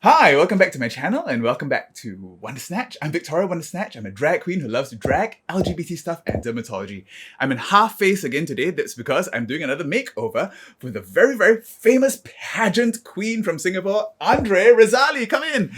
Hi, welcome back to my channel and welcome back to Wondersnatch'd. I'm Victoria Wondersnatch'd. I'm a drag queen who loves to drag, LGBT stuff, and dermatology. I'm in half face again today. That's because I'm doing another makeover for the very, very famous pageant queen from Singapore, Andrea Razali. Come in.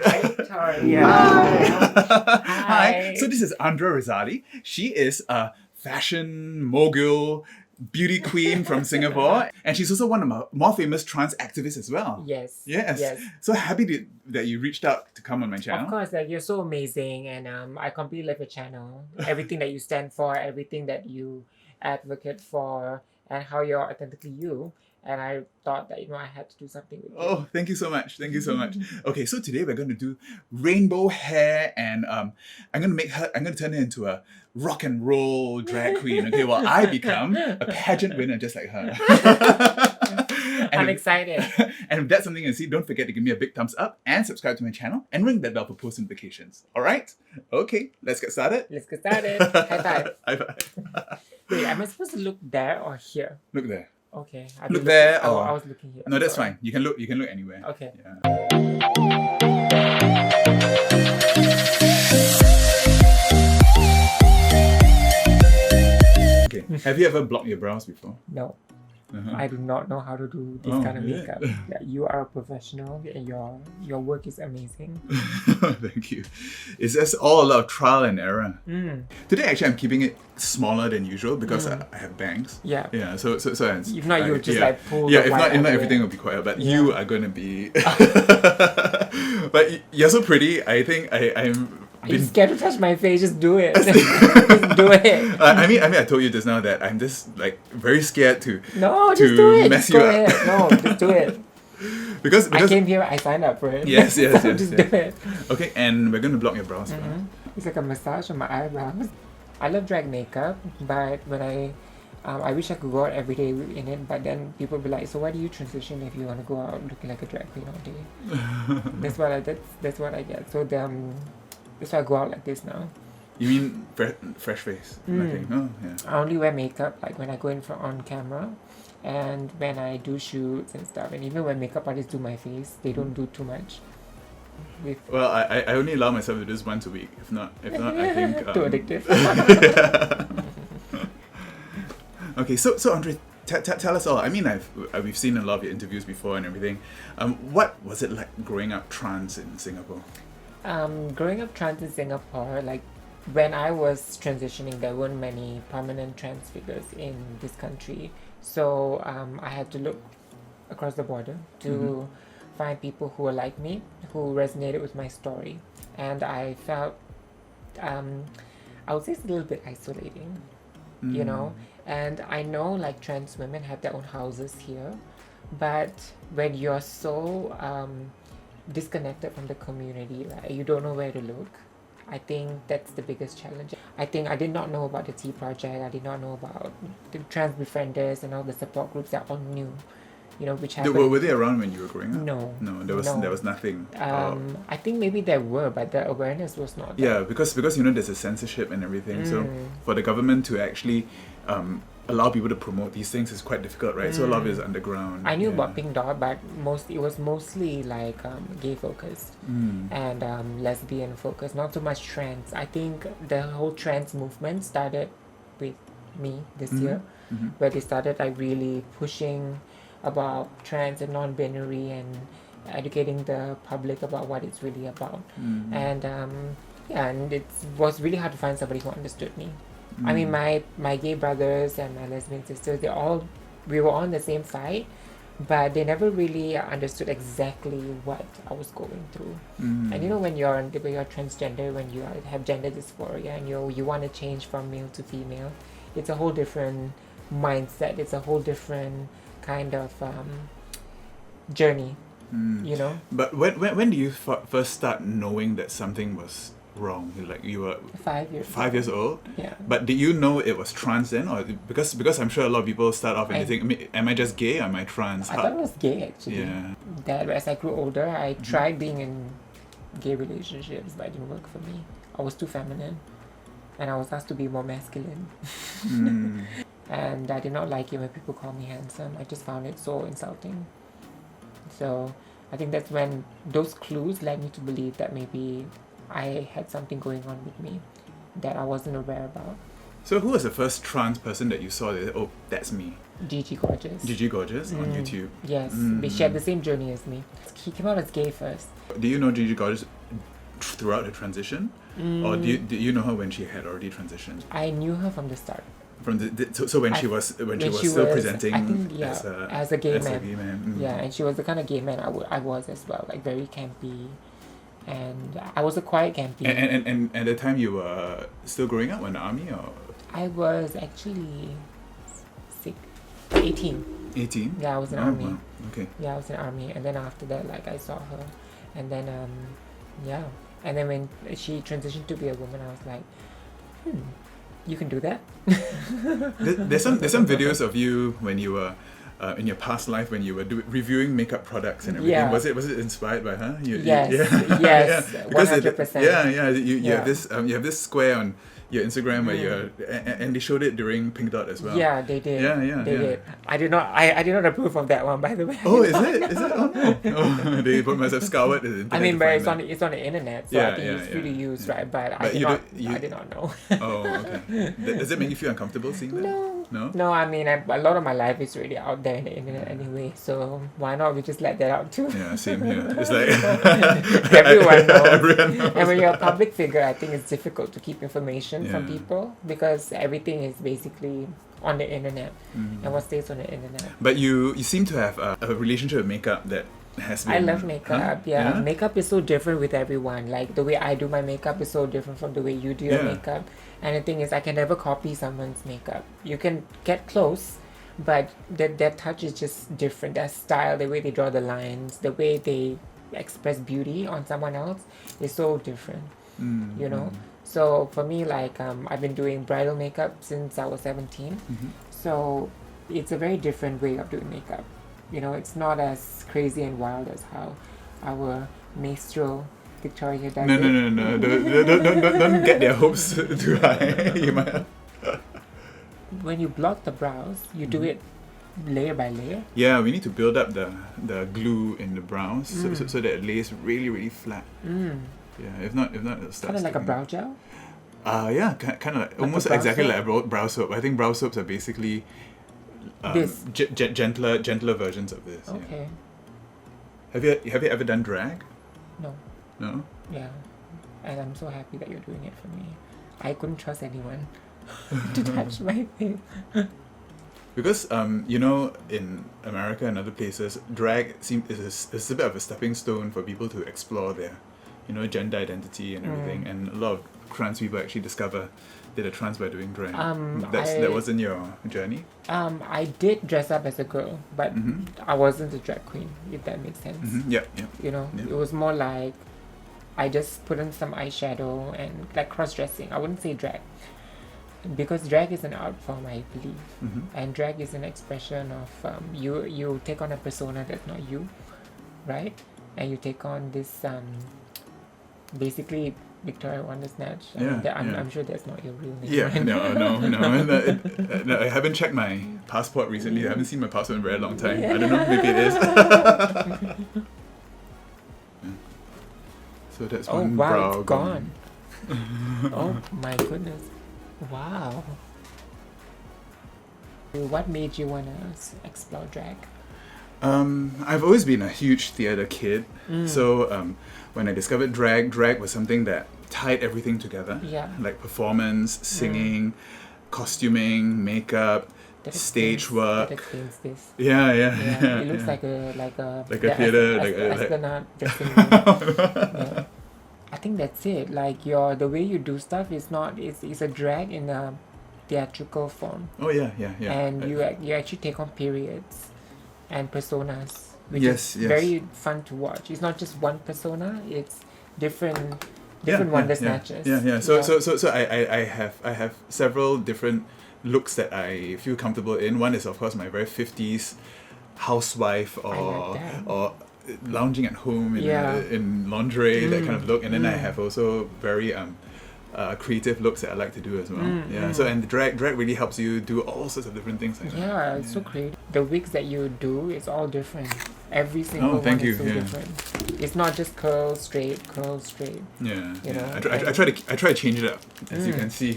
Hi, Victoria. Hi. Hi. So this is Andrea Razali. She is a fashion mogul, beauty queen from Singapore, and she's also one of my more famous trans activists as well. Yes. Yes. So happy that you reached out to come on my channel. Of course, you're so amazing, and I completely love your channel. Everything that you stand for, everything that you advocate for, and how you're authentically you. And I thought that I had to do something with you. Oh, thank you so much. Thank you so much. Okay, so today we're going to do rainbow hair, and I'm going to turn her into a rock and roll drag queen. Okay, well, I become a pageant winner just like her. I'm excited. And if that's something you see, don't forget to give me a big thumbs up and subscribe to my channel and ring that bell for post notifications. All right? Okay, let's get started. Let's get started. High five. High five. Wait, am I supposed to look there or here? Look there. Okay. Look there. I was looking here. No, that's fine. You can look anywhere. Okay. Yeah. Okay. Have you ever blocked your brows before? No. I do not know how to do this kind of makeup. Yeah, you are a professional and your work is amazing. Thank you. It's just all a lot of trial and error. Today actually I'm keeping it smaller than usual because I have bangs. Yeah. Yeah. So if not, you just like pull. Yeah. If not everything will be quiet. But you are gonna be. But you're so pretty. I think I'm. Are you scared to touch my face? Just do it. Just do it. I mean, I told you just now that I'm just like very scared to. No, just do it. Mess just you go up. ahead. No, just do it. Because I came here, I signed up for it. Yes. Do it. Okay, and we're gonna block your brows. It's like a massage on my eyebrows. I love drag makeup, but when I wish I could go out every day in it, but then people be like, so why do you transition if you want to go out looking like a drag queen all day? That's what I get. So that's why I go out like this now. You mean fresh face? Nothing. Oh, yeah. I only wear makeup like when I go in for on camera, and when I do shoots and stuff. And even when makeup artists do my face, they don't do too much. Well, I only allow myself to do this once a week. If not, I think too addictive. Okay, so Andre, tell us all. I mean, we've seen a lot of your interviews before and everything. What was it like growing up trans in Singapore? Growing up trans in Singapore, like when I was transitioning, there weren't many permanent trans figures in this country. So I had to look across the border to find people who were like me, who resonated with my story. And I felt, I would say it's a little bit isolating, you know? And I know like trans women have their own houses here, but when you're so disconnected from the community, right? You don't know where to look. I think that's the biggest challenge. I think I did not know about the Tea Project. I did not know about the trans befrienders and all the support groups that all new, which happened. Were they around when you were growing up? No, there was nothing. I think maybe there were, but the awareness was not there. Yeah, because there's a censorship and everything. So for the government to actually allow people to promote these things is quite difficult, right? So a lot of it is underground. I knew about Pink Dot, but it was mostly like gay focused and lesbian focused, not so much trans. I think the whole trans movement started with me this year, where they started like really pushing about trans and non-binary and educating the public about what it's really about. And and it was really hard to find somebody who understood me. I mean, my gay brothers and my lesbian sisters, we were on the same side, but they never really understood exactly what I was going through. And when you're transgender, when you have gender dysphoria and you want to change from male to female, it's a whole different mindset. It's a whole different kind of journey, But when do you first start knowing that something was wrong? Like you were 5 years old. Yeah. But did you know it was trans then, or because I'm sure a lot of people start off and they think, am I just gay or am I trans? I thought it was gay actually. Yeah. That as I grew older, I tried being in gay relationships, but it didn't work for me. I was too feminine, and I was asked to be more masculine. And I did not like it when people call me handsome. I just found it so insulting. So I think that's when those clues led me to believe that maybe I had something going on with me that I wasn't aware about. So who was the first trans person that you saw that, oh, that's me? Gigi Gorgeous. Gigi Gorgeous on YouTube. Yes, she had the same journey as me. He came out as gay first. Do you know Gigi Gorgeous throughout her transition? Or do you know her when she had already transitioned? I knew her from the start. From so when she was still presenting I think, as a gay man. Yeah, and she was the kind of gay man I was as well, like very campy, and I was a quiet campy. And at the time you were still growing up in the army, or I was actually 18. 18? Yeah, I was in army. Wow. Okay. Yeah, I was in army, and then after that, like I saw her, and then yeah, and then when she transitioned to be a woman, I was like, you can do that. There's some videos of you when you were in your past life when you were reviewing makeup products and everything. Yeah. Was it inspired by her? Yes, Yes, 100%. You have this square on your Instagram where you're and they showed it during Pink Dot as well. Yeah, they did. They did. I did not approve of that one, by the way. Oh, is it? Oh no. Oh, they must have scoured the internet. I mean, to but find it's on the internet, so I think it's free to use, right? But I did not know. Oh, okay. Does it make you feel uncomfortable seeing that? No? No, I mean, a lot of my life is already out there in the internet anyway, so why not we just let that out too? Yeah, same here. It's like everyone knows. Everyone knows. And when you're a public figure, I think it's difficult to keep information from people because everything is basically on the internet and what stays on the internet. But you seem to have a relationship with makeup that has been... I love makeup, yeah. Makeup is so different with everyone. Like, the way I do my makeup is so different from the way you do your makeup. And the thing is, I can never copy someone's makeup. You can get close, but their touch is just different. Their style, the way they draw the lines, the way they express beauty on someone else is so different, you know? So for me, like, I've been doing bridal makeup since I was 17. So it's a very different way of doing makeup. You know, it's not as crazy and wild as how our maestro Victoria does it. No. Don't get their hopes too high. You might... When you block the brows, you do it layer by layer. Yeah, we need to build up the glue in the brows so that it lays really, really flat. Yeah, if not it'll start Kind of like a sticking. brow gel? Yeah, kind of like almost brow exactly soap? like a brow soap. I think brow soaps are basically This. gentler versions of this. Okay. Yeah. Have you ever done drag? No. No? Yeah. And I'm so happy that you're doing it for me. I couldn't trust anyone to touch my face. Because you know, in America and other places, drag is a bit of a stepping stone for people to explore their, you know, gender identity and everything. And a lot of trans people actually discover they're trans by doing drag. That wasn't your journey? I did dress up as a girl, but I wasn't a drag queen, if that makes sense. Yeah. You know, it was more like I just put on some eyeshadow and like cross-dressing. I wouldn't say drag. Because drag is an art form, I believe. And drag is an expression of you take on a persona that's not you, right? And you take on this basically Victoria Wondersnatch'd. I'm sure that's not your real name. Yeah, right? no. I haven't checked my passport recently. I haven't seen my passport in a very long time. I don't know, maybe it is. So that's one brow it's gone. Oh my goodness. Wow. What made you want to explore drag? I've always been a huge theatre kid. So when I discovered drag was something that tied everything together. Yeah. Like performance, singing, costuming, makeup, stage work. That explains this. Yeah. It looks like a theatre, astronaut dressing room. Yeah. I think that's it. Like the way you do stuff is not it's a drag in a theatrical form. Oh yeah. And you actually take on periods and personas, which Yes. is very fun to watch. It's not just one persona; it's different Wondersnatch'd. Yeah. So I have several different looks that I feel comfortable in. One is of course my very 50s housewife or lounging at home in lingerie, that kind of look. And then I have also very creative looks that I like to do as well. So and drag really helps you do all sorts of different things like that. It's so creative. the wigs that you do is all different. Every single thank one you, is so yeah. different. It's not just curl straight. Yeah, You know, I try to change it up. As you can see,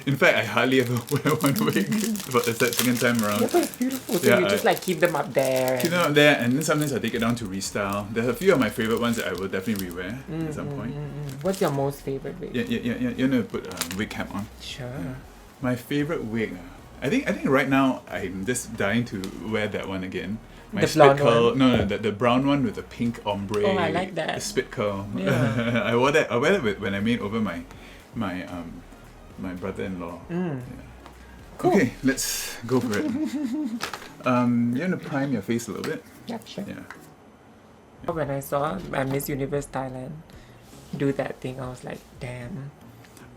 in fact, I hardly ever wear one wig for the second time around. Yeah, but it's beautiful. So Yeah, you just like keep them up there. Keep them up there, and then sometimes I take it down to restyle. There's a few of my favorite ones that I will definitely rewear at some point. What's your most favorite wig? Yeah. You're gonna put wig cap on. Sure. My favorite wig. I think right now I'm just dying to wear that one again. My The spit blonde curl. one? No, the brown one with the pink ombre. Oh, I like that. The spit curl. Yeah. I wore that when I made over my brother-in-law. Yeah. Cool. Okay, let's go for it. You're gonna prime your face a little bit. Yeah, sure. Yeah. When I saw Miss Universe Thailand do that thing, I was like, damn.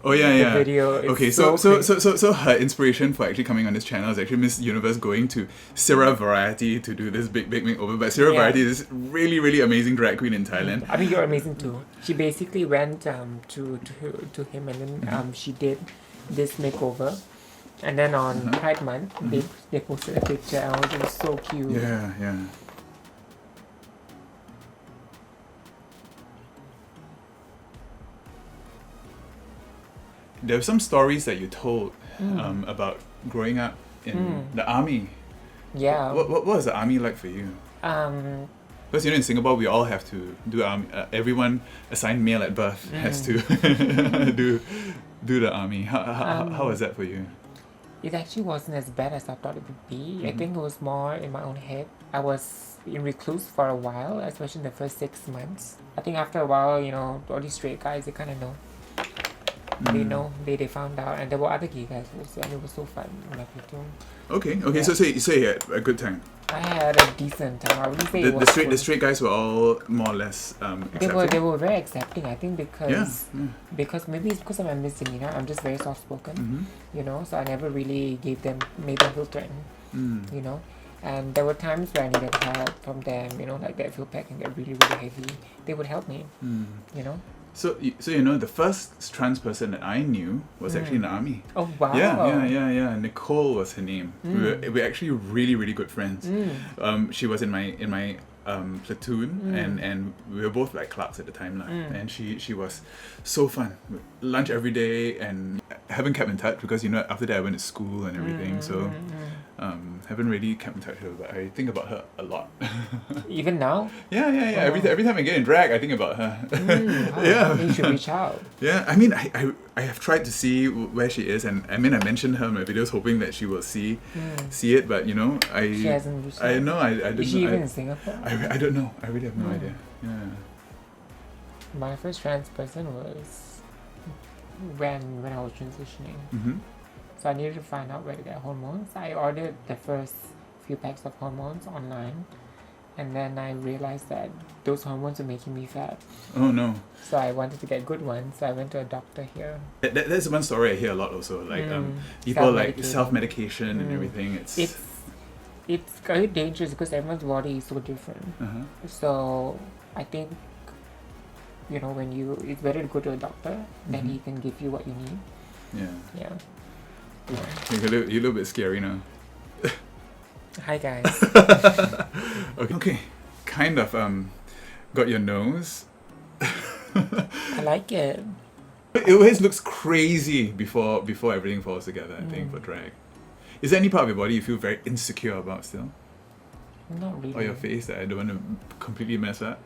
Oh yeah. The video is Okay, so her inspiration for actually coming on this channel is actually Miss Universe going to Syrah Variety to do this big makeover. But Syrah Variety is this really amazing drag queen in Thailand. I mean, you're amazing too. She basically went to him, and then she did this makeover, and then on Pride Month they posted a picture, and it was so cute. Yeah. There were some stories that you told about growing up in the army. Yeah. What was the army like for you? Because in Singapore we all have to do army. Everyone assigned male at birth has to do the army. How was that for you? It actually wasn't as bad as I thought it would be. I think it was more in my own head. I was in recluse for a while, especially in the first 6 months. I think after a while, all these straight guys, they kind of know. They know, they found out, and there were other gay guys also, and it was so fun in my platoon. Okay. Yeah. So you had a good time. I had a decent time. I wouldn't say it was The good. straight guys were all more or less accepting. They were very accepting. I think because Yeah. maybe it's because of my misdemeanor. I'm just very soft spoken, so I never really made them feel threatened, And there were times where I needed help from them, like that field pack can get really heavy. They would help me, So the first trans person that I knew was actually in the army. Oh wow! Yeah. Nicole was her name. We're actually really good friends. She was in my platoon, and we were both like clerks at the time, and she was so fun. Lunch every day, and I haven't kept in touch because after that I went to school and everything. So haven't really kept in touch with her, but I think about her a lot. Even now? Yeah. Oh. Every time I get in drag, I think about her. Wow. Yeah. You should reach out. Yeah, I mean, I have tried to see where she is, and I mean, I mentioned her in my videos, hoping that she will see it, but she hasn't reached out. I know, I don't know. Is she even in Singapore? I don't know. I really have no idea. Yeah. My first trans person was when I was transitioning. So I needed to find out where to get hormones. I ordered the first few packs of hormones online, and then I realized that those hormones were making me fat. Oh no. So I wanted to get good ones, so I went to a doctor here. That's one story I hear a lot also, like people like self-medication and everything. It's very dangerous because everyone's body is so different. So I think it's better to go to a doctor, then he can give you what you need. Yeah. You're a little bit scary now. Hi guys. Okay. Kind of got your nose. I like it. It always looks crazy before everything falls together, I think, for drag. Is there any part of your body you feel very insecure about still? Not really. Or your face that I don't want to completely mess up?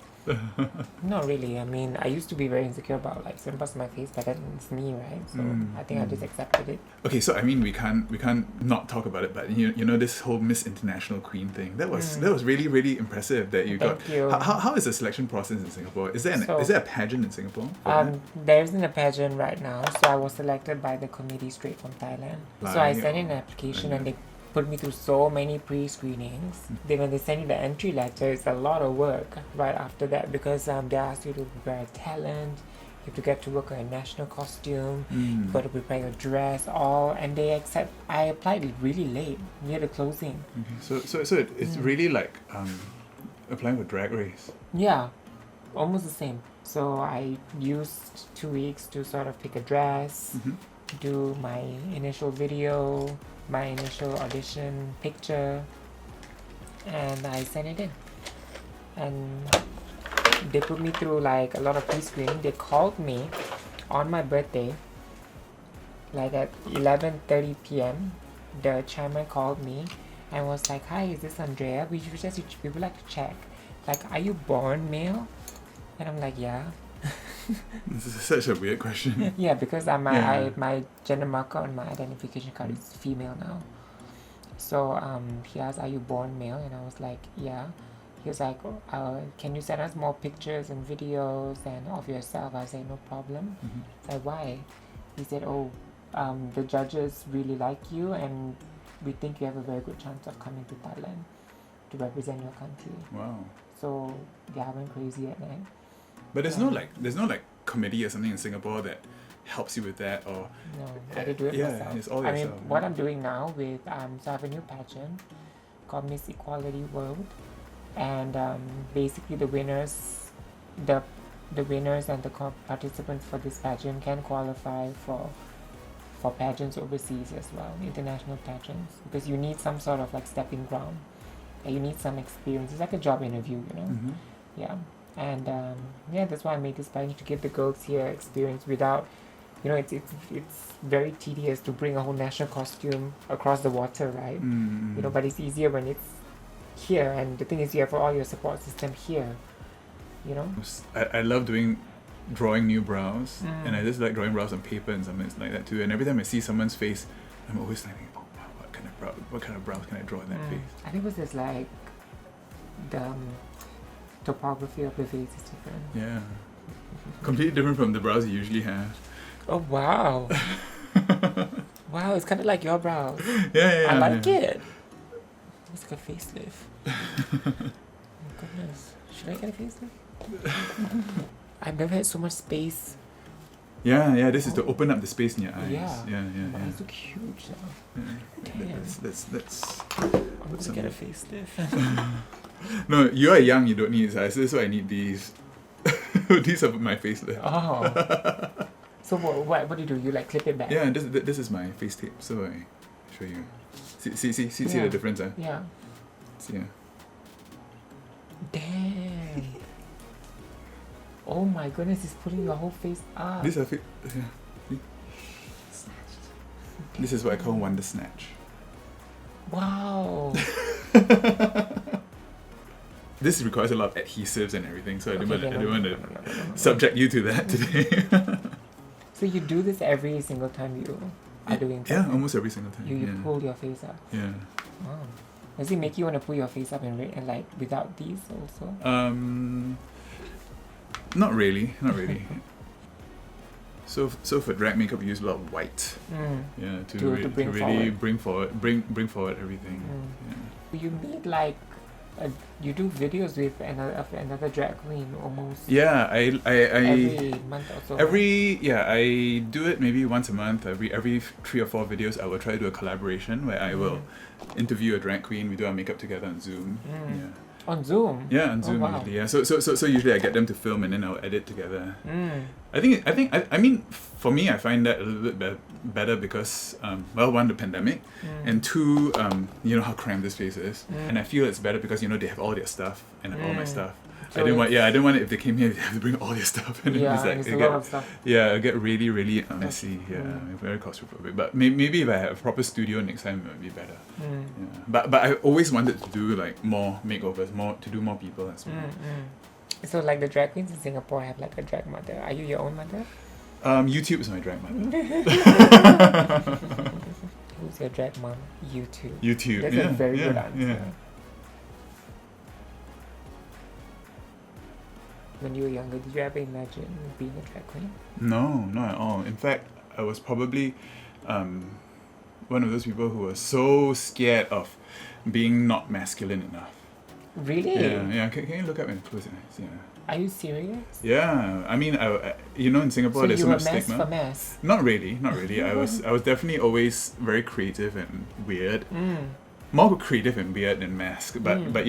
Not really. I mean, I used to be very insecure about like certain parts of my face, but then it's me, right? So I think I just accepted it. Okay, so I mean, we can't not talk about it, but this whole Miss International Queen thing, that was really impressive that you got. Thank you. How is the selection process in Singapore? Is there a pageant in Singapore? There isn't a pageant right now, so I was selected by the committee straight from Thailand. So I sent in an application and they put me through so many pre-screenings. Then when they send you the entry letter, it's a lot of work right after that because they ask you to prepare a talent, you have to get to work on a national costume, you've got to prepare your dress, and they accept. I applied really late, near the closing. Okay. So it's really like applying for Drag Race. Yeah, almost the same. So I used 2 weeks to sort of pick a dress, do my initial video, my initial audition picture, and I sent it in. And they put me through like a lot of pre-screening. They called me on my birthday, like at 11:30 p.m. The chairman called me and was like, "Hi, is this Andrea? We would like to check. Like, are you born male?" And I'm like, "Yeah." This is such a weird question. Yeah, because my Yeah. my gender marker on my identification card is female now. So he asked, "Are you born male?" And I was like, "Yeah." He was like, "Can you send us more pictures and videos and of yourself?" I said, "No problem." Mhm. I said, "Why?" He said, "Oh, the judges really like you, and we think you have a very good chance of coming to Thailand to represent your country." Wow. So yeah, I went crazy at night. But there's no like committee or something in Singapore that helps you with that, or No, I did do it yeah, myself. it's all I mean, yourself. what I'm doing now with so I have a new pageant called Miss Equality World, and basically the winners and the participants for this pageant can qualify for pageants overseas as well, international pageants, because you need some sort of like stepping ground. You need some experience. It's like a job interview, you know. Mhm. Yeah, and yeah, that's why I made this pageant, to give the girls here experience without, you know, it's very tedious to bring a whole national costume across the water, right? Mm. You know, but it's easier when it's here, and the thing is, you have all your support system here. You know. I love drawing new brows, Mm. and I just like drawing brows on paper and something like that too. And every time I see someone's face, I'm always thinking, oh wow, what kind of brows can I draw in that face? I think it was just like the topography of the face is different. Yeah, completely different from the brows you usually have. Oh wow. Wow, it's kind of like your brows. Yeah, I like yeah. it. It's like a facelift. Oh goodness. Should I get a facelift? I've never had so much space. Yeah. This is to open up the space in your eyes. Yeah. My Yeah. eyes look huge now. Yeah. Damn. Let's I'm gonna get a facelift. No, you are young. You don't need size. This is why I need these. These are my facelift. Oh. So what do you do? You like clip it back? Yeah, and this is my face tape. So I show you. See Yeah. the difference, huh? Yeah. See, yeah. Damn. Oh my goodness, he's putting your whole face up. These are yeah. See? This is what I call Wondersnatch'd. Wow. This requires a lot of adhesives and everything, so I didn't want to No. subject you to that today. So you do this every single time you are doing Yeah, something? almost every single time. You yeah. pull your face up. Yeah. Wow. Does it make you want to pull your face up and like without these also? Not really. So for drag makeup, we use a lot of white. Yeah, to bring really forward. bring forward everything. You meet like you do videos with another drag queen almost Yeah, I every month or so. I do it maybe once a month. Every 3 or 4 videos, I will try to do a collaboration where I will interview a drag queen. We do our makeup together on Zoom. Yeah. On Zoom. Yeah, on Zoom wow. usually. Yeah, so usually I get them to film and then I'll edit together. I mean, for me, I find that a little bit better because, well, one, the pandemic, and two, you know how cramped this place is, and I feel it's better because they have all their stuff and I have all my stuff. So I didn't want it if they came here, they have to bring all their stuff, and then Yeah, it's like it's it a lot of stuff. yeah, it'll get really, really messy. Yeah, very claustrophobic. But maybe if I have a proper studio next time, it would be better. Yeah. But I always wanted to do like more makeovers, to do more people as well. So like the drag queens in Singapore have like a drag mother. Are you your own mother? YouTube is my drag mother. Who's your drag mom? YouTube. YouTube. That's a very good answer. Yeah. When you were younger, did you ever imagine being a drag queen? No, not at all. In fact, I was probably one of those people who was so scared of being not masculine enough. Really? Yeah. Can you look up and close your eyes? Yeah. Are you serious? Yeah. I mean, in Singapore, So there's you so were much mess stigma. for mess. Not really. I was definitely always very creative and weird. Mm. More creative and weird than mask. But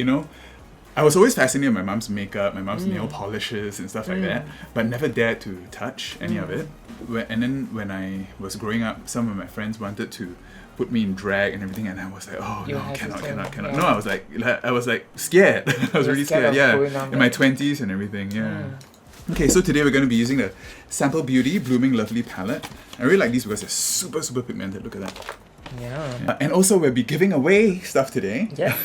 I was always fascinated by my mom's makeup, my mom's nail polishes and stuff like that, but never dared to touch any of it. And then when I was growing up, some of my friends wanted to put me in drag and everything, and I was like, oh no, cannot. Yeah. No, I was like scared. I was really scared. Yeah, in my 20s and everything. Yeah. Okay, so today we're going to be using the Sample Beauty Blooming Lovely palette. I really like these because they're super, super pigmented. Look at that. Yeah. And also we'll be giving away stuff today. Yeah.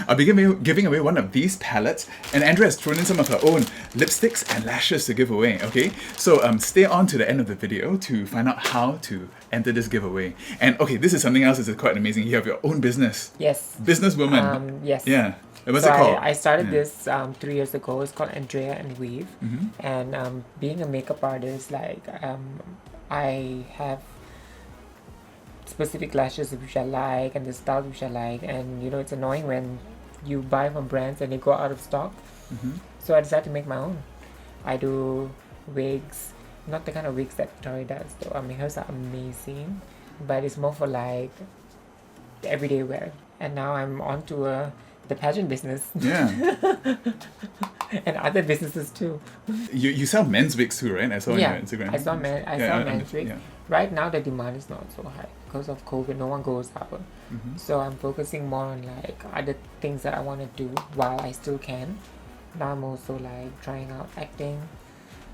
I'll be giving away one of these palettes, and Andrea has thrown in some of her own lipsticks and lashes to give away, okay? So stay on to the end of the video to find out how to enter this giveaway. And okay, this is something else that's quite amazing. You have your own business. Yes. Businesswoman. Yes. Yeah. What's so it called? I started this 3 years ago. It's called Andrea and Weave. And being a makeup artist, like I have specific lashes which I like and the styles which I like, and you know, it's annoying when you buy from brands and they go out of stock. So I decided to make my own. I do wigs, not the kind of wigs that Victoria does though. I mean, hers are amazing, but it's more for like everyday wear. And now I'm on to the pageant business. Yeah. And other businesses too. You sell men's wigs too, right? I saw on your Instagram. I sell men's wigs. Yeah. Right now the demand is not so high because of COVID. No one goes out. So I'm focusing more on like other things that I want to do while I still can. Now I'm also like trying out acting.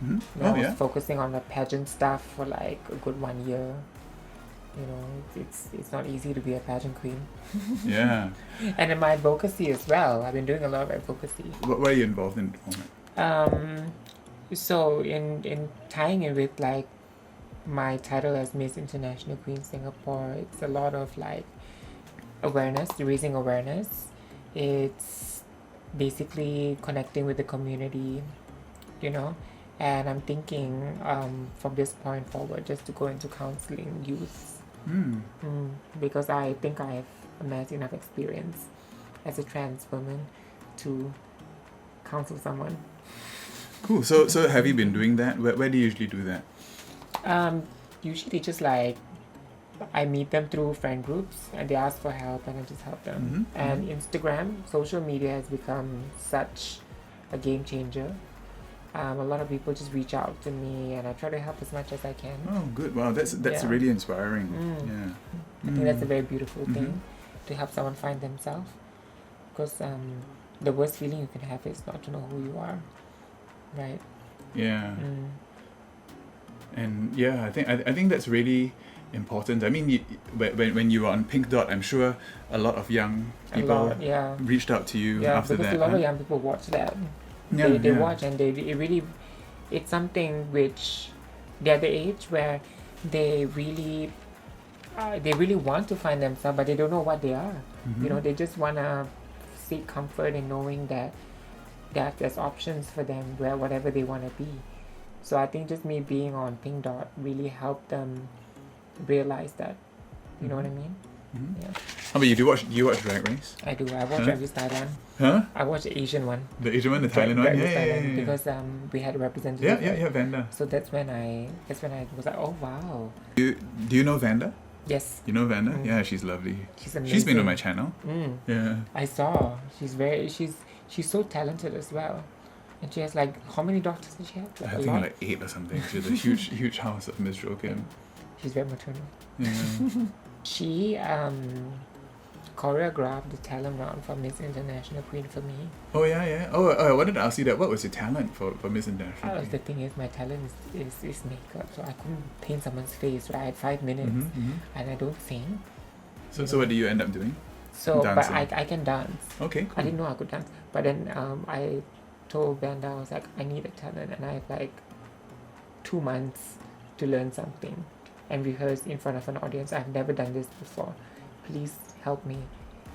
Now I was focusing on the pageant stuff for like a good 1 year. You know, it's not easy to be a pageant queen. Yeah. And in my advocacy as well. I've been doing a lot of advocacy. What are you involved in at the moment? So in tying it with like my title as Miss International Queen Singapore, it's a lot of like awareness, raising awareness. It's basically connecting with the community, you know. And I'm thinking from this point forward just to go into counseling youth. Because I think I have amassed enough experience as a trans woman to counsel someone. Cool. So have you been doing that? Where do you usually do that? Usually just like I meet them through friend groups and they ask for help and I just help them. And Instagram, social media has become such a game changer. A lot of people just reach out to me and I try to help as much as I can. Oh, good. Wow, that's really inspiring. Yeah. I think that's a very beautiful thing, to help someone find themselves. Because the worst feeling you can have is not to know who you are, right? Yeah. And yeah, I think that's really important. I mean, when you were on Pink Dot, I'm sure a lot of young people reached out to you after that. Yeah, because a lot of young people watch that. They watch and it's something which they're the age where they really want to find themselves, but they don't know what they are. You know, they just want to seek comfort in knowing that there's options for them where whatever they want to be. So I think just me being on Pink Dot really helped them realize that. You know what I mean? Yeah. How about you? Do you watch Drag Race? I do. I watch Drag Race Thailand. Huh? I watch the Asian one. The Asian one, the Thailand one? Yeah. Because we had a representative. Yeah, Vanda. So that's when I was like, oh wow. Do you know Vanda? Yes. You know Vanda? Yeah, she's lovely. She's amazing. She's been on my channel. Yeah. I saw. She's so talented as well. And she has like, how many daughters does she have? Like, I think like 8 or something. She has a huge house of Miss Joachim. She's very maternal. Yeah. She choreographed the talent round for Miss International Queen for me. Oh yeah. Oh, I wanted to ask you that. What was your talent for Miss International Queen? The thing is, my talent is makeup, so I couldn't paint someone's face. Right, I had 5 minutes, and I don't sing. So what do you end up doing? So, dancing. but I can dance. Okay, cool. I didn't know I could dance, but then I told Vanda, I was like, I need a talent, and I have like 2 months to learn something and rehearse in front of an audience. I've never done this before. Please help me.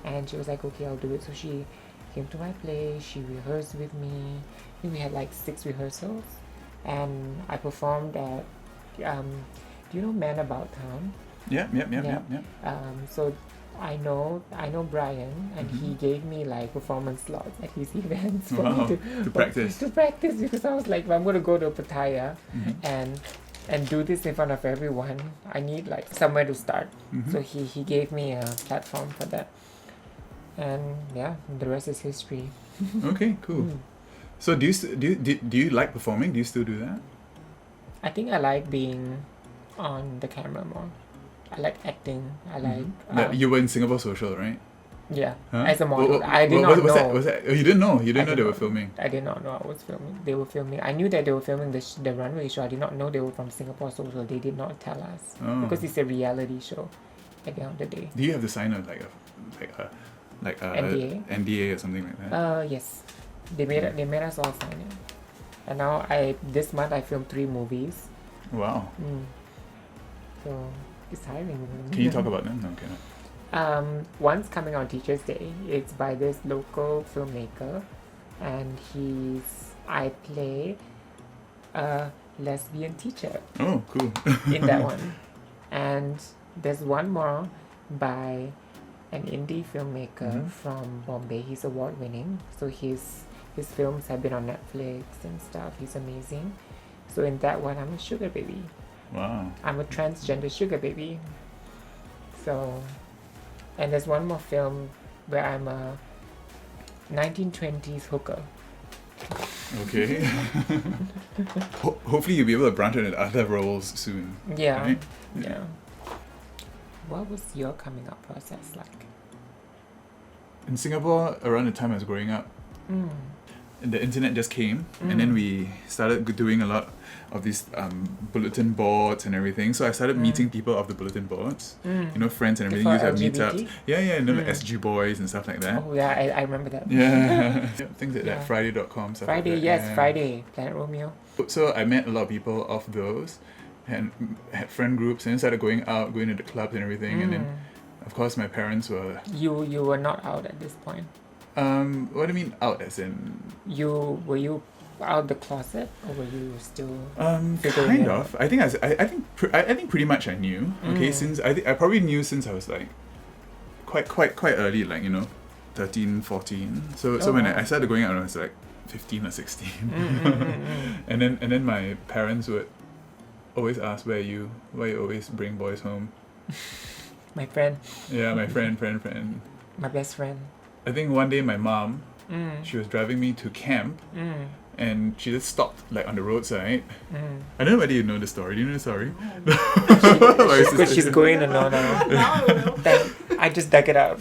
And she was like, okay, I'll do it. So she came to my place, she rehearsed with me. I think we had like 6 rehearsals. And I performed at, do you know Man About Town? Yeah. So I know Brian, and he gave me like performance slots at his events for me to practice. To practice, because I was like, if I'm going to go to Pattaya and do this in front of everyone, I need like somewhere to start. So he gave me a platform for that. And yeah, the rest is history. Okay, cool. So do you like performing? Do you still do that? I think I like being on the camera more. I like acting. I like You were in Singapore Social, right? yeah, Huh? as a model. What- I did what- not was know. That, oh, you didn't know? You didn't know I they did were not- filming? I did not know I was filming. They were filming. I knew that they were filming the runway show. I did not know they were from Singapore Social. They did not tell us Oh. because it's a reality show. At the end of the day. Do you have to sign a NDA? NDA or something like that? Yes, they made us all sign it. And now this month I filmed 3 movies. Wow. So it's tiring. Can you talk about them? No, okay. No. One's coming on Teacher's Day. It's by this local filmmaker, and I play a lesbian teacher Oh, cool. in that one. And there's one more by an indie filmmaker from Bombay. He's award winning, so his films have been on Netflix and stuff. He's amazing. So in that one, I'm a sugar baby. Wow. I'm a transgender sugar baby. So, and there's one more film where I'm a 1920s hooker. Okay. Hopefully you'll be able to branch into other roles soon. Yeah, Right? yeah. What was your coming up process like? In Singapore, around the time I was growing up, the internet just came, and then we started doing a lot of these bulletin boards and everything. So I started meeting people off the bulletin boards, friends and everything. For Used to have LGBT? meetups. Yeah, like SG Boys and stuff like that. Oh yeah, I remember that. Yeah, things like Yeah. that. Friday.com stuff. Friday, like that. yes, Yeah. Friday, Planet Romeo. So I met a lot of people off those, and had friend groups, and then started going out, going to the clubs and everything. And then, of course, my parents were. You were not out at this point. What do you mean out? As in. Were you out the closet, or were you still? figuring Kind it of. I think I think pretty much I knew. Okay, since I probably knew since I was like quite early, like 13, 14. So Oh, when wow. I started going out when I was like 15 or 16, and then my parents would always ask, why you always bring boys home? My friend, Yeah, my friend. my best friend. I think one day my mom, she was driving me to camp, and she just stopped like on the roadside. I don't know whether you know the story. Do you know the story? My sister- She's going to know now. I just dug it up.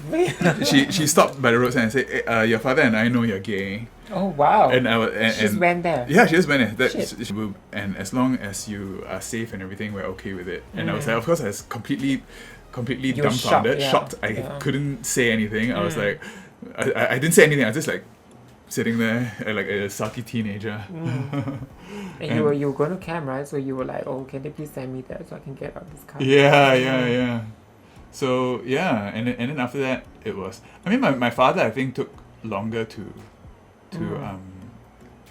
she stopped by the roadside and said, "Your father and I know you're gay." Oh wow. And I was, She just went there. yeah, she just went there. Shit. And as long as you are safe and everything, we're okay with it. And I was like, of course, I was completely You were dumbfounded, shocked, I yeah. couldn't say anything. I was like, I didn't say anything. I was just like sitting there like a sulky teenager. And you were going to camp, right? So you were like, oh, can they please send me that so I can get out this car? Yeah. So yeah, and then after that, it was. I mean, my father, I think, took longer to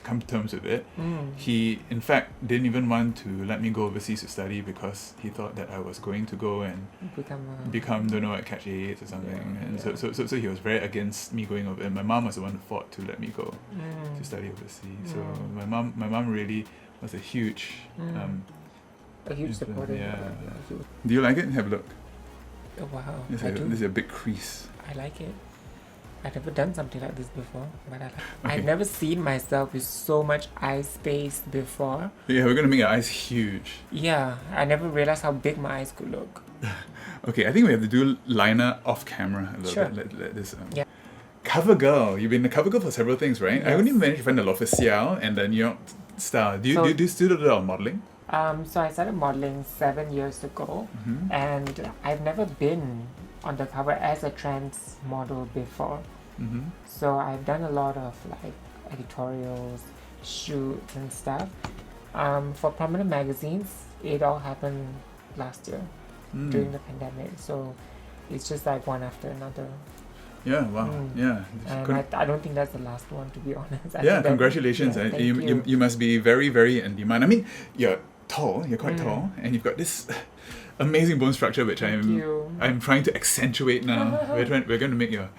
come to terms with it. He, in fact, didn't even want to let me go overseas to study because he thought that I was going to go and become don't know what, catch AIDS or something. Yeah, And yeah. so he was very against me going over. And my mom was the one who fought to let me go to study overseas. So my mom really was a huge. A huge supporter. Yeah. Huge. Do you like it? Have a look. Oh, wow. There's I do. a big crease. I like it. I've never done something like this before, but Okay. I've never seen myself with so much eye space before. Yeah, we're gonna make your eyes huge. Yeah, I never realized how big my eyes could look. Okay, I think we have to do liner off camera a little Sure. bit. Let this. Yeah. Cover girl. You've been the cover girl for several things, right? I Yes. only managed to find the L'Officiel and the New York style. Do you still do a lot of modeling? So I started modeling 7 years ago, and I've never been on the cover as a trans model before. So I've done a lot of like editorials, shoots and stuff. For prominent magazines, it all happened last year during the pandemic. So it's just like one after another. Yeah, wow. Yeah. And I don't think that's the last one, to be honest. I Yeah, think that- congratulations. yeah, And thank you must be very, very in demand. I mean, you're tall, you're quite tall, and you've got this amazing bone structure which you. I'm trying to accentuate now. We're going to make your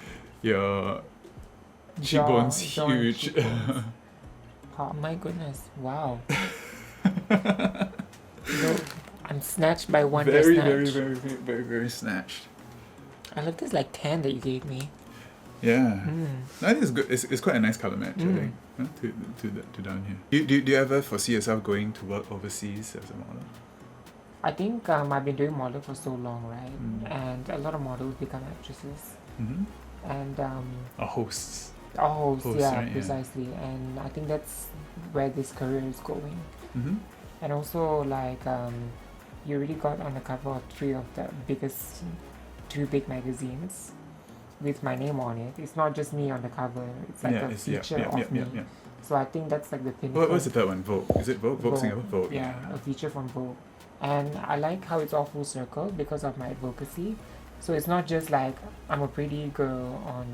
cheekbones Jaw and huge. cheekbones. Oh my goodness! Wow. Look, I'm snatched by very, Wondersnatch'd. very, very, very, very, very snatched. I love this like tan that you gave me. Yeah. Mm. No, I think it's good. It's quite a nice colour match, I think, to down here. Do you ever foresee yourself going to work overseas as a model? I think I've been doing model for so long, right? And a lot of models become actresses. Mm-hmm. And Or hosts. hosts, yeah, right? precisely. And I think that's where this career is going. Mm-hmm. And also, like, you really got on the cover of three big magazines with my name on it. It's not just me on the cover. It's like a feature of me. So I think that's like the pinnacle. What's the third one? Vogue. Is it Vogue? Vogue Singapore? Vogue. Yeah, a feature from Vogue. And I like how it's all full circle because of my advocacy. So it's not just like I'm a pretty girl on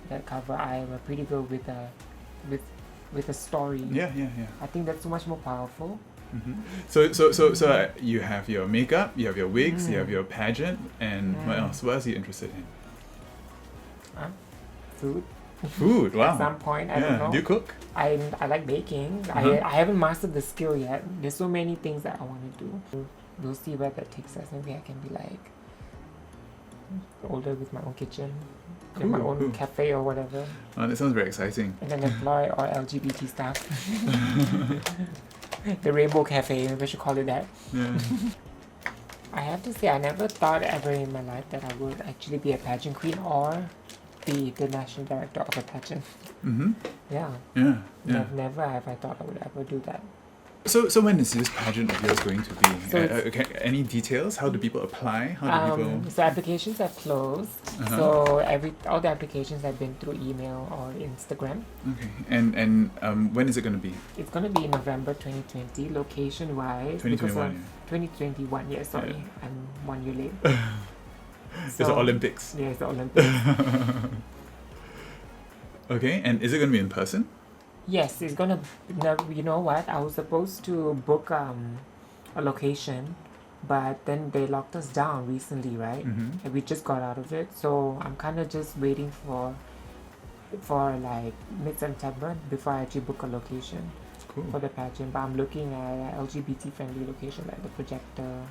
that cover. I am a pretty girl with a story. Yeah. I think that's so much more powerful. Mm-hmm. So you have your makeup, you have your wigs, you have your pageant, and what else? What else are you interested in? Food. Food. Wow. At some point, I don't know. Do you cook? I like baking. I haven't mastered the skill yet. There's so many things that I want to do. We'll see where that takes us. Maybe I can be like older with my own kitchen, and my own cafe or whatever. Oh, that sounds very exciting. And then employ all LGBT stuff. The Rainbow Cafe, maybe I should call it that. Yeah. I have to say, I never thought ever in my life that I would actually be a pageant queen or be the national director of a pageant. Mm-hmm. Yeah. Never have I thought I would ever do that. So when is this pageant of yours going to be? Any details? How do people apply? How do people? So applications have closed. So all the applications have been through email or Instagram. Okay. And when is it going to be? It's going to be in November 2020. Location wise, 2021. 2021. Yeah, sorry, I'm 1 year late. It's the Olympics. Yeah, it's the Olympics. Okay, and is it going to be in person? Yes, it's gonna. You know what? I was supposed to book a location, but then they locked us down recently, right? Mm-hmm. And we just got out of it, so I'm kind of just waiting for like mid-September before I actually book a location for the pageant. But I'm looking at an LGBT-friendly location like the projector.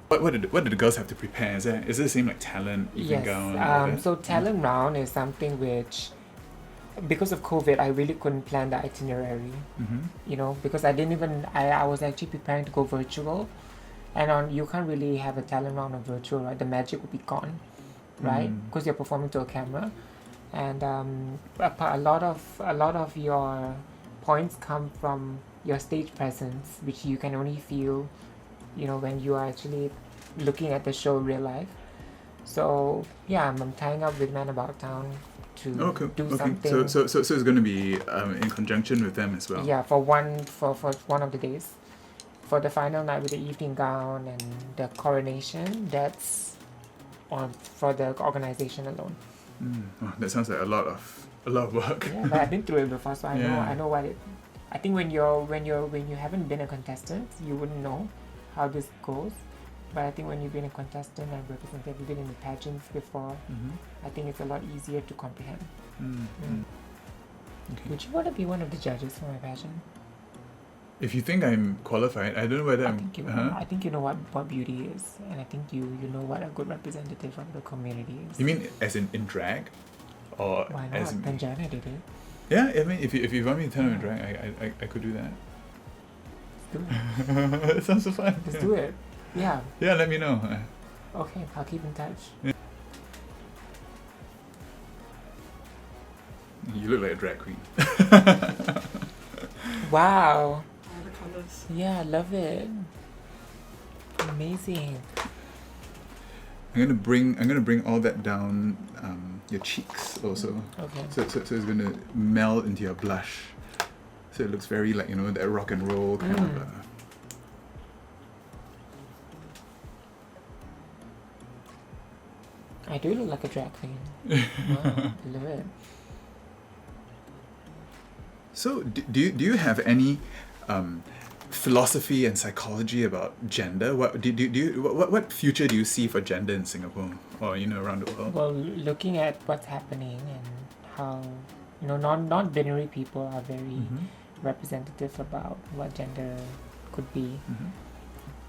What did the girls have to prepare? Is it the same like talent evening gown? So talent round is something which, because of COVID, I really couldn't plan the itinerary. You know, because I was actually preparing to go virtual, and you can't really have a talent round on virtual, right? The magic would be gone, right? Because you're performing to a camera, and a lot of your points come from your stage presence, which you can only feel, you know, when you are actually looking at the show in real life. So yeah, I'm tying up with Man About Town to do something. So it's going to be in conjunction with them as well. Yeah, for one of the days, for the final night with the evening gown and the coronation. That's for the organization alone. Oh, that sounds like a lot of work. Yeah, but I've been through it before, so I know what it. I think when you haven't been a contestant, you wouldn't know how this goes. But I think when you've been a contestant and representative, you've been in the pageants before, I think it's a lot easier to comprehend. Okay. Would you want to be one of the judges for my pageant? If you think I'm qualified, I don't know whether I think you know what beauty is, and I think you know what a good representative of the community is. You mean as in drag? Or why not? as in... Panjana did it. Yeah, I mean, if you want me to turn on drag, I could do that. Let's do it. It sounds so fun. Let's do it. Yeah. Yeah, let me know. Okay, I'll keep in touch. Yeah. You look like a drag queen. Wow. All the colours. Yeah, I love it. Amazing. I'm gonna bring all that down your cheeks also. Okay. So it's gonna meld into your blush. So it looks very like, you know, that rock and roll kind of. I do look like a drag queen. Wow, I love it. So do you have any philosophy and psychology about gender? What future do you see for gender in Singapore or around the world? Well, looking at what's happening and how non-binary people are very representative about what gender could be.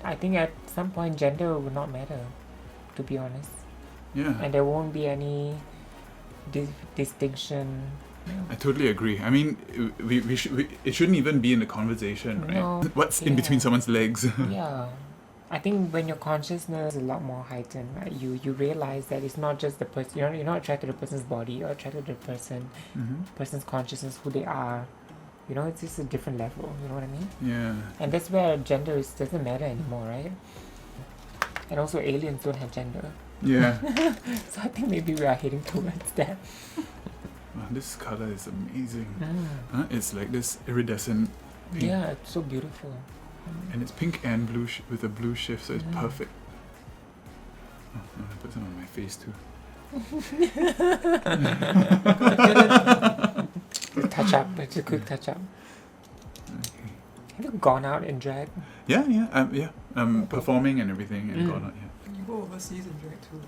I think at some point gender will not matter, to be honest. Yeah. And there won't be any distinction. I totally agree. I mean, it shouldn't even be in the conversation, right? No. What's in between someone's legs? Yeah. I think when your consciousness is a lot more heightened, right, you realize that it's not just the person. You're not attracted to the person's body. You're attracted to the person's consciousness, who they are. You know, it's just a different level. You know what I mean? Yeah. And that's where gender doesn't matter anymore, right? And also, aliens don't have gender. Yeah. So I think maybe we are heading towards that. Wow, this color is amazing. Huh? It's like this iridescent pink. Yeah, it's so beautiful. And it's pink and blue with a blue shift, so it's perfect. Oh, I'm gonna put some on my face too. Touch up, it's a quick touch up. Okay. Have you gone out in drag? Yeah. I'm performing and everything and gone out. Yeah. You go overseas and drag too.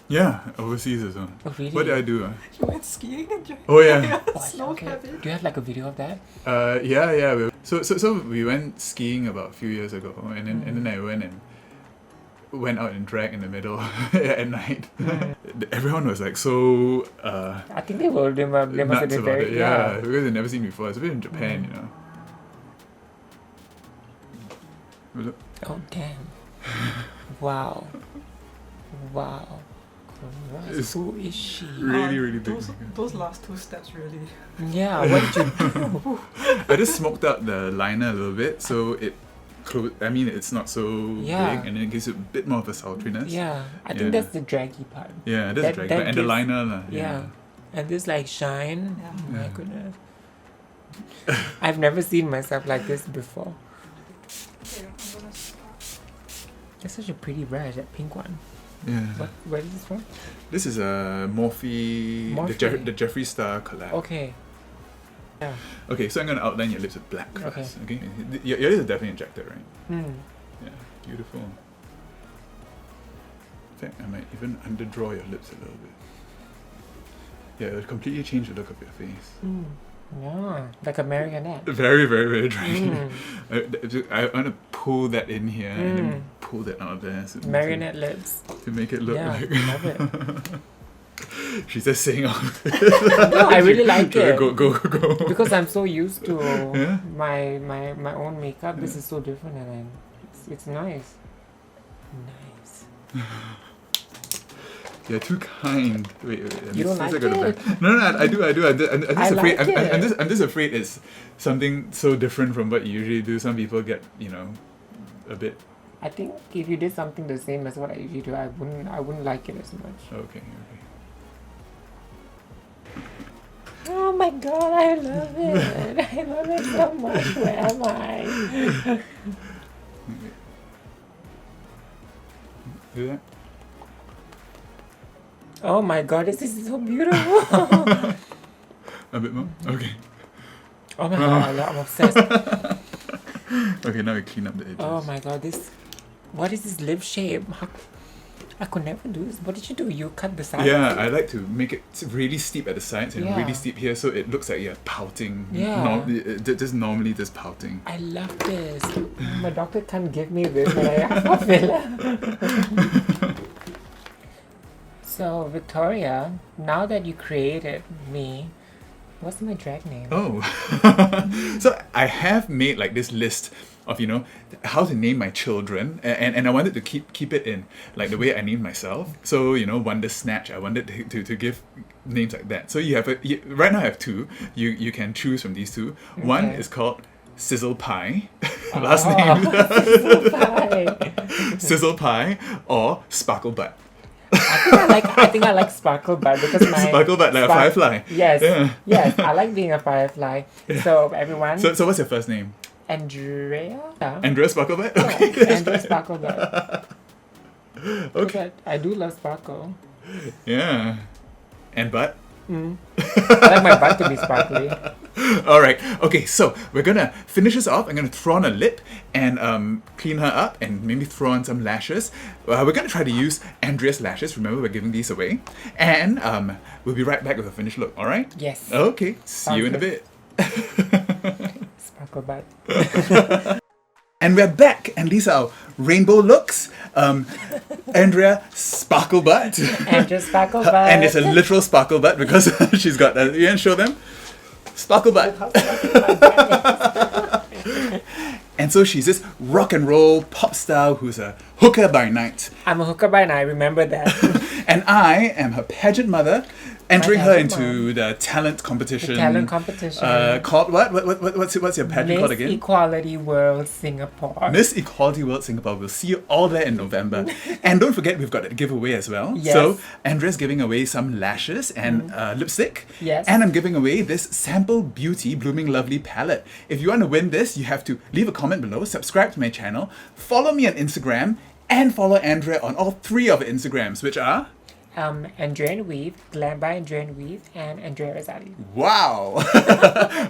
Yeah, overseas as well. Oh, really? What did I do? You went skiing and drag. Oh yeah. Snow cabin. Do you have like a video of that? Yeah. So we went skiing about a few years ago, and then I went out and drag in the middle at night. Everyone was like so I think they must have nuts been about very it. Yeah, because they've never seen before. It's a bit in Japan, you know. Look. Oh damn! Wow. It's Who is she? really big. Those last two steps really. Yeah, what did you do? I just smoked out the liner a little bit, so it I mean, it's not so big, and it gives it a bit more of a sultriness. Yeah, I think that's the draggy part. Yeah, that's draggy part. And the liner. Yeah. And this like shine. Yeah. Oh my goodness. I've never seen myself like this before. Okay, I'm gonna start. That's such a pretty brush, that pink one. Yeah. Where is this from? This is a Morphe, Morphe. the Jeffree Star collab. Okay. Yeah. Okay, so I'm going to outline your lips with black first. Okay. Your lips are definitely injected, right? Yeah, beautiful. In fact, I might even underdraw your lips a little bit. Yeah, it'll completely change the look of your face. Yeah, like a marionette. Very draggy. I want to pull that in here and then pull that out there. So Marionette lips. to make it look like... love it. She's just saying all No, I really like it. Go. Because I'm so used to my own makeup. This is so different, and it's nice. Nice. You're too kind. Wait. You don't like it? No, I do. I'm just afraid. like it. I'm just afraid it's something so different from what you usually do. Some people get, a bit. I think if you did something the same as what I usually do, I wouldn't like it as much. Okay. Oh my god, I love it. I love it so much. Where am I? Do that. Oh my god, this is so beautiful. A bit more. Okay. Oh my god, I'm obsessed. Okay, now we clean up the edges. Oh my god, what is this lip shape? I could never do this. What did you do? You cut the sides? Yeah, I like to make it really steep at the sides and Yeah. really steep here, so it looks like you're pouting. Yeah. Normally just pouting. I love this. My doctor can't give me this, but I have a filler. So, Victoria, now that you created me, what's my drag name? Oh. So I have made like this list of, how to name my children, and I wanted to keep it in like the way I named myself. So, Wondersnatch'd, I wanted to give names like that. So right now I have two. You can choose from these two. Okay. One is called Sizzle Pie. Last name. Sizzle Pie. Sizzle Pie or Sparklebutt. I think I like Sparklebutt because my Sparklebutt, like a firefly. Yes. Yeah. Yes, I like being a firefly. Yeah. So everyone. So what's your first name? Andrea. Andrea SPARKLEBUTT? Yeah, Okay. Andrea SPARKLEBUTT. Okay. I do love sparkle. Yeah. And butt? I like my butt to be sparkly. Alright, okay, so we're gonna finish this off. I'm gonna throw on a lip and clean her up and maybe throw on some lashes. We're gonna try to use Andrea's lashes. Remember, we're giving these away. And we'll be right back with a finished look, alright? Yes. Okay, see you in a bit. Sparklebutt. And we're back, and these are our rainbow looks. Andrea SPARKLEBUTT. Andrea SPARKLEBUTT. And it's a literal sparkle butt because she's got that. You can show them? Sparkle butt. And so she's this rock and roll pop star who's a hooker by night. I'm a hooker by night, remember that. And I am her pageant mother, entering her pageant into the talent competition. The talent competition. Called what? What's your pageant called again? Miss Equality World Singapore. Miss Equality World Singapore. We'll see you all there in November. And don't forget, we've got a giveaway as well. Yes. So Andrea's giving away some lashes and lipstick. Yes. And I'm giving away this Sample Beauty Blooming Lovely palette. If you want to win this, you have to leave a comment below, subscribe to my channel, follow me on Instagram, and follow Andrea on all 3 of her Instagrams, which are... Andrea and Weave, Glam by Andrea and Weave, and Andrea Razali. Wow!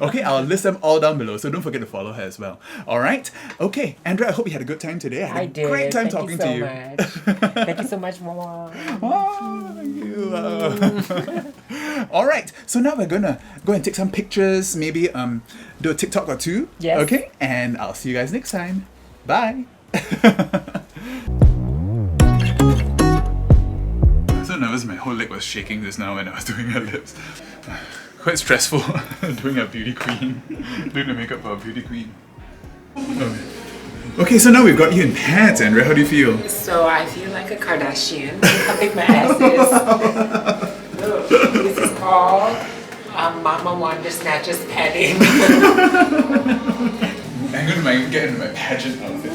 Okay, I'll list them all down below, so don't forget to follow her as well. Alright? Okay, Andrea, I hope you had a good time today. I had a did. great time Thank talking you so to you. Much. Thank you so much, Mama. Oh, thank you. Alright, so now we're gonna go and take some pictures, maybe do a TikTok or 2. Yes. Okay, and I'll see you guys next time. Bye! So nervous, my whole leg was shaking just now when I was doing her lips. Quite stressful doing a beauty queen, doing the makeup for a beauty queen. Okay, so now we've got you in pants, Andrea. How do you feel? So I feel like a Kardashian. Look how big my ass is. Look, this is called Mama Wondersnatch'd padding. I'm gonna get into my pageant outfit.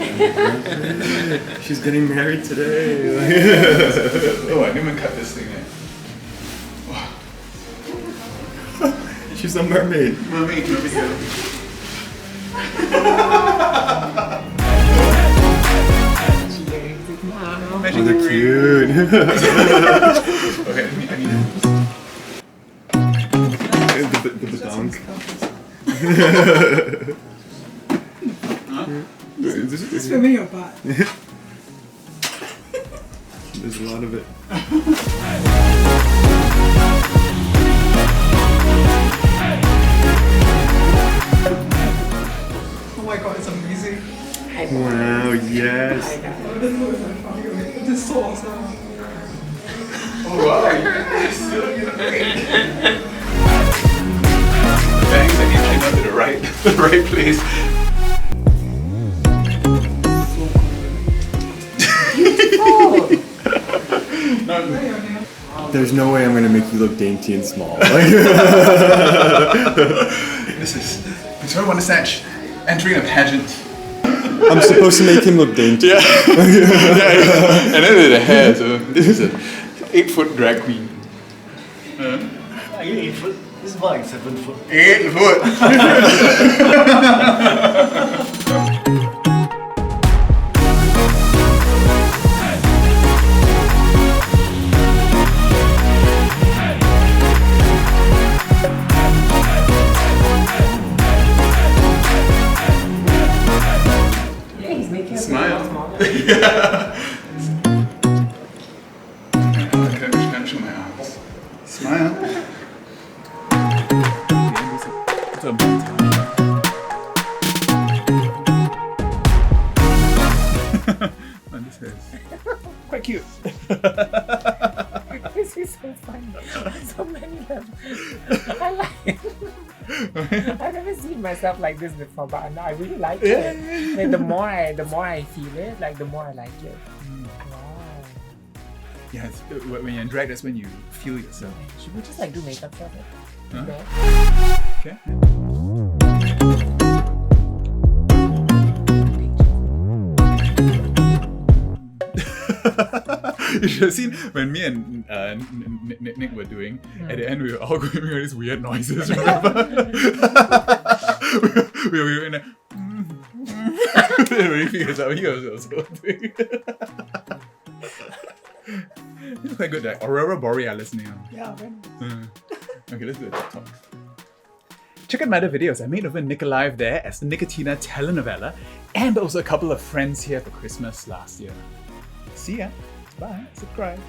She's getting married today. Oh, I didn't even cut this thing yet. She's a mermaid. Mermaid girl. Oh, they're cute. Okay, I need the batons. It's filming your butt. There's a lot of it. Oh my god, it's amazing. Wow, yes. It is so awesome. Oh wow, you're still getting great. Thanks, I need to go to the right place. There's no way I'm gonna make you look dainty and small. This is Victoria Wondersnatch'd entering a pageant. I'm supposed to make him look dainty. Yeah. And then with the hair, so this is a 8-foot drag queen. Are you 8 foot? This is more like 7 foot. 8 foot! Smile. Yeah. I can't show my arms. Smile. It's a and this is quite cute. This is so funny. So many levels. I like it. I've never seen myself like this before, but I really like it. Like, the more I feel it, like the more I like it. Wow. Yeah, when you're in drag, that's when you feel yourself. Should we just like do makeup for it? Huh? Okay. Okay. You should have seen when me and Nick were doing, at the end we were all going with these weird noises, remember? we were in a... Really figures out he was also doing. It's quite good, like Aurora Borealis now. Yeah, when Okay, let's do a TikTok. Check out my other videos. I made over Nick Alive there as the Nicotina telenovela, and also a couple of friends here for Christmas last year. See ya. Bye. Subscribe.